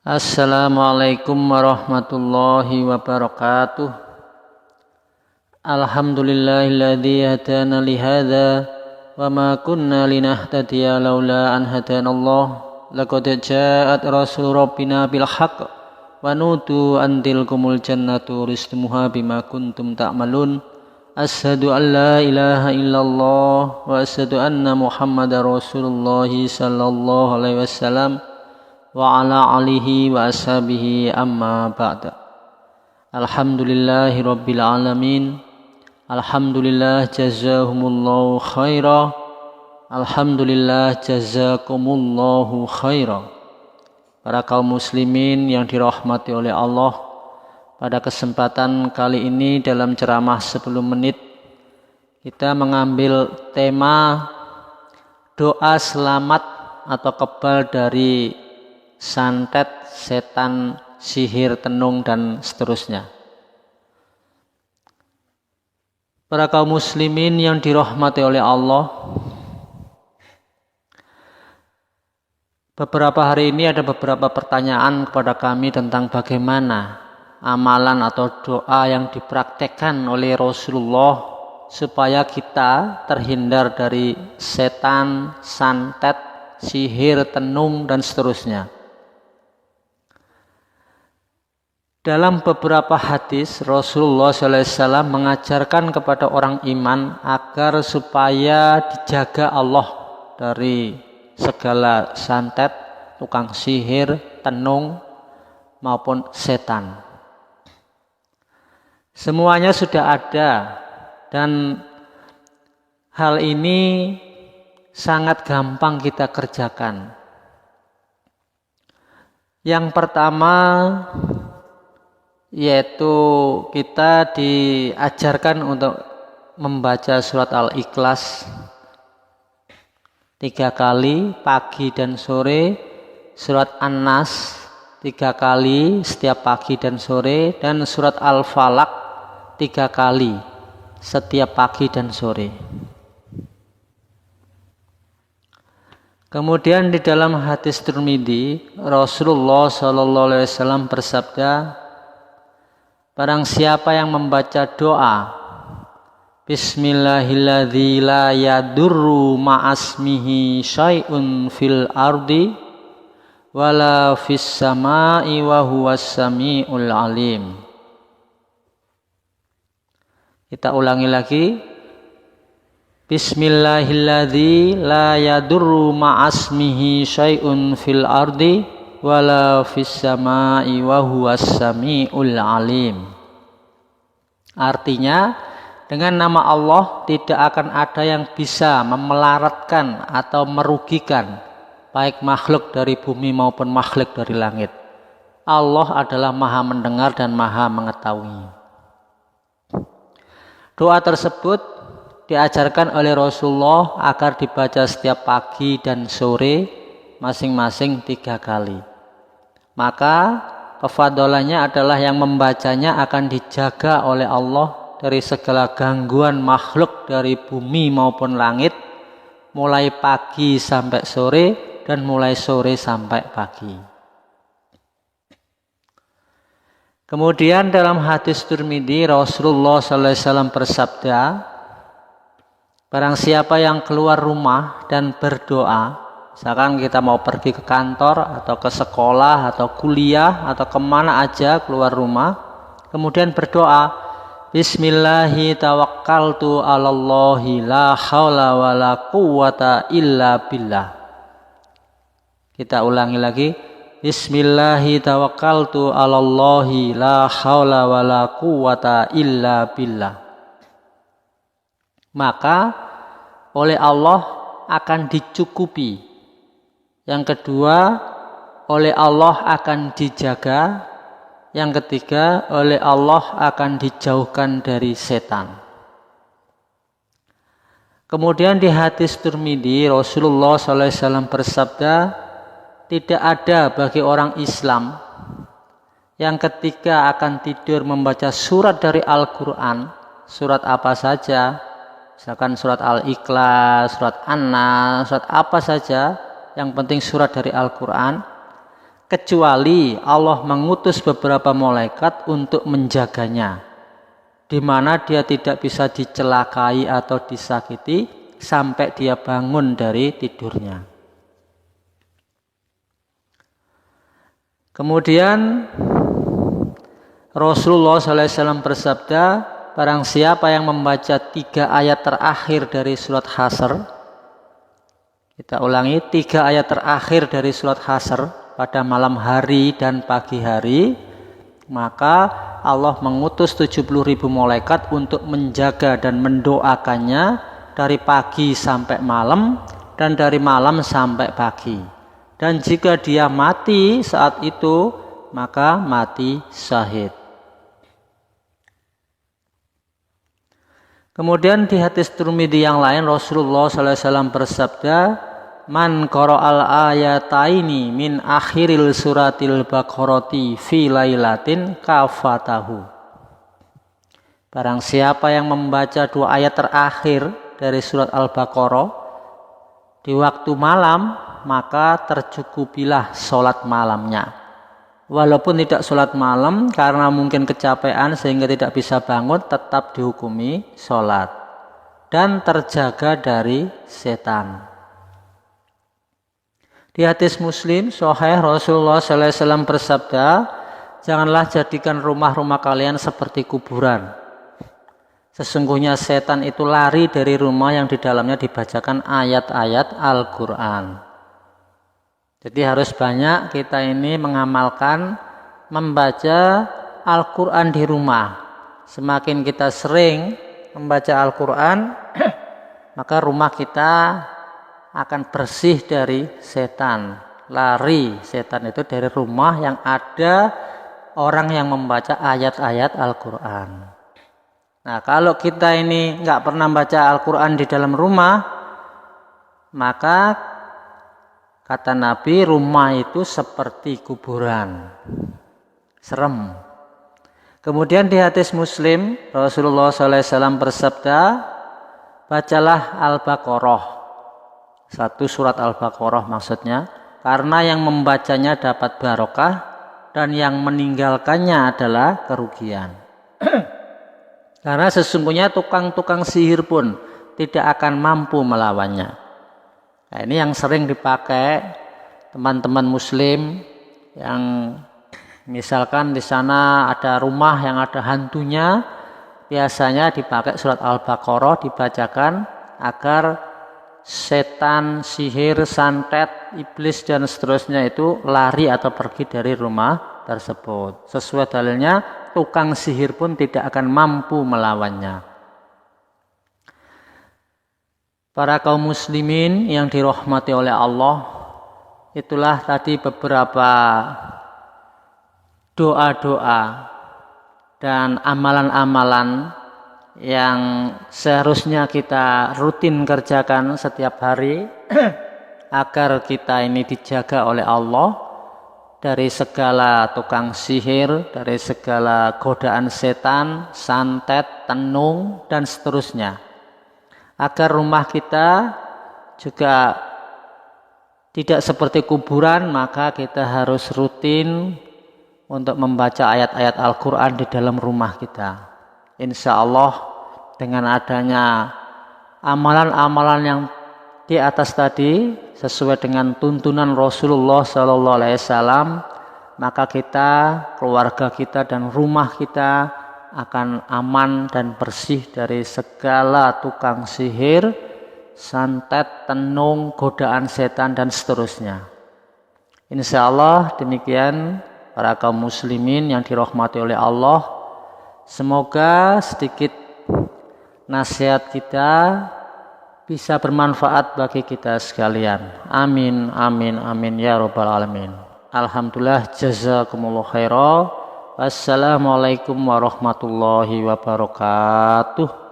Assalamualaikum warahmatullahi wabarakatuh. Alhamdulillahilladzi hadana lihadza wa ma kunna linahtadiya laula an hadanallah. Laqad ja'at rasul rabbina bil haqq wa nutu an tilkumul jannatu rizqumuha bima kuntum ta'malun. Asyhadu an la ilaha illallah wa asyhadu anna Muhammadar Rasulullah sallallahu alaihi wasallam wa ala alihi wa ashabihi amma ba'da. Alhamdulillahi rabbil alamin. Alhamdulillah jazahumullahu khaira. Alhamdulillah jazakumullahu khaira. Para kaum muslimin yang dirahmati oleh Allah, pada kesempatan kali ini dalam ceramah 10 menit kita mengambil tema doa selamat atau kebal dari santet, setan, sihir, tenung, dan seterusnya. Para kaum muslimin yang dirahmati oleh Allah, beberapa hari ini ada beberapa pertanyaan kepada kami tentang bagaimana amalan atau doa yang dipraktekkan oleh Rasulullah supaya kita terhindar dari setan, santet, sihir, tenung, dan seterusnya. Dalam beberapa hadis Rasulullah SAW mengajarkan kepada orang iman agar supaya dijaga Allah dari segala santet, tukang sihir, tenung maupun setan. Semuanya sudah ada dan hal ini sangat gampang kita kerjakan. Yang pertama yaitu kita diajarkan untuk membaca surat Al-Ikhlas 3 kali pagi dan sore, surat An-Nas 3 kali setiap pagi dan sore, dan surat Al-Falaq 3 kali setiap pagi dan sore. Kemudian di dalam hadis Tirmidzi Rasulullah SAW bersabda, barang siapa yang membaca doa Bismillahilladzi la yadurru ma'asmihi syai'un fil ardi wala fis sama'i wa huwas sami'ul alim. Kita ulangi lagi. Bismillahilladzi la yadurru ma'asmihi syai'un fil ardi wala fis sama'i wa huwas sami'ul alim. Artinya, dengan nama Allah tidak akan ada yang bisa memelaratkan atau merugikan baik makhluk dari bumi maupun makhluk dari langit. Allah adalah Maha mendengar dan Maha mengetahui. Doa tersebut diajarkan oleh Rasulullah agar dibaca setiap pagi dan sore masing-masing 3 kali. Maka kefadalannya adalah yang membacanya akan dijaga oleh Allah dari segala gangguan makhluk dari bumi maupun langit, mulai pagi sampai sore dan mulai sore sampai pagi. Kemudian dalam hadis Tirmidzi Rasulullah SAW bersabda, barang siapa yang keluar rumah dan berdoa, misalkan kita mau pergi ke kantor atau ke sekolah atau kuliah atau kemana aja keluar rumah, kemudian berdoa Bismillahi tawakkaltu alallahi la haula wa la quwwata illa billah. Kita ulangi lagi. Bismillahi tawakkaltu alallahi la haula wa la quwwata illa billah. Maka oleh Allah akan dicukupi. Yang kedua, oleh Allah akan dijaga. Yang ketiga, oleh Allah akan dijauhkan dari setan. Kemudian di hadis Tirmidzi Rasulullah SAW bersabda, tidak ada bagi orang Islam yang ketika akan tidur membaca surat dari Al-Quran, surat apa saja, misalkan surat Al-Ikhlas, surat An-Nas, surat apa saja, yang penting surat dari Al-Quran, kecuali Allah mengutus beberapa malaikat untuk menjaganya, di mana dia tidak bisa dicelakai atau disakiti sampai dia bangun dari tidurnya. Kemudian Rasulullah SAW bersabda, barang siapa yang membaca 3 ayat terakhir dari surat Hasyr, kita ulangi, 3 ayat terakhir dari surat Hasyr pada malam hari dan pagi hari, maka Allah mengutus 70.000 malaikat untuk menjaga dan mendoakannya dari pagi sampai malam dan dari malam sampai pagi. Dan jika dia mati saat itu, maka mati syahid. Kemudian di hadis Tirmidzi yang lain Rasulullah SAW bersabda, man qara'al ayataini min akhiril suratil baqarati fi lailatin kafatahu. Barang siapa yang membaca 2 ayat terakhir dari surat Al-Baqarah di waktu malam, maka tercukupilah sholat malamnya. Walaupun tidak sholat malam karena mungkin kecapean sehingga tidak bisa bangun, tetap dihukumi sholat dan terjaga dari setan. Di hadis Muslim Sahih Rasulullah SAW bersabda, janganlah jadikan rumah-rumah kalian seperti kuburan. Sesungguhnya setan itu lari dari rumah yang di dalamnya dibacakan ayat-ayat Al-Quran. Jadi harus banyak kita ini mengamalkan membaca Al-Quran di rumah. Semakin kita sering membaca Al-Quran, maka rumah kita akan bersih dari setan. Lari setan itu dari rumah yang ada orang yang membaca ayat-ayat Al-Quran. Nah, kalau kita ini nggak pernah baca Al-Quran di dalam rumah, maka kata Nabi, rumah itu seperti kuburan. Serem. Kemudian di hadis Muslim, Rasulullah SAW bersabda, bacalah Al-Baqarah. 1 surat Al-Baqarah maksudnya. Karena yang membacanya dapat barokah dan yang meninggalkannya adalah kerugian. Karena sesungguhnya tukang-tukang sihir pun tidak akan mampu melawannya. Nah, ini yang sering dipakai teman-teman muslim yang misalkan di sana ada rumah yang ada hantunya, biasanya dipakai surat Al-Baqarah dibacakan agar setan, sihir, santet, iblis dan seterusnya itu lari atau pergi dari rumah tersebut. Sesuai dalilnya, tukang sihir pun tidak akan mampu melawannya. Para kaum muslimin yang dirahmati oleh Allah, itulah tadi beberapa doa-doa dan amalan-amalan yang seharusnya kita rutin kerjakan setiap hari agar kita ini dijaga oleh Allah dari segala tukang sihir, dari segala godaan setan, santet, tenung, dan seterusnya. Agar rumah kita juga tidak seperti kuburan, maka kita harus rutin untuk membaca ayat-ayat Al-Quran di dalam rumah kita. Insya Allah dengan adanya amalan-amalan yang di atas tadi sesuai dengan tuntunan Rasulullah SAW, maka kita, keluarga kita dan rumah kita akan aman dan bersih dari segala tukang sihir, santet, tenung, godaan setan dan seterusnya. Insya Allah demikian para kaum muslimin yang dirahmati oleh Allah. Semoga sedikit nasihat kita bisa bermanfaat bagi kita sekalian. Amin, amin, amin ya rabbal alamin. Alhamdulillah, jazakumullah khairan. Wassalamualaikum warahmatullahi wabarakatuh.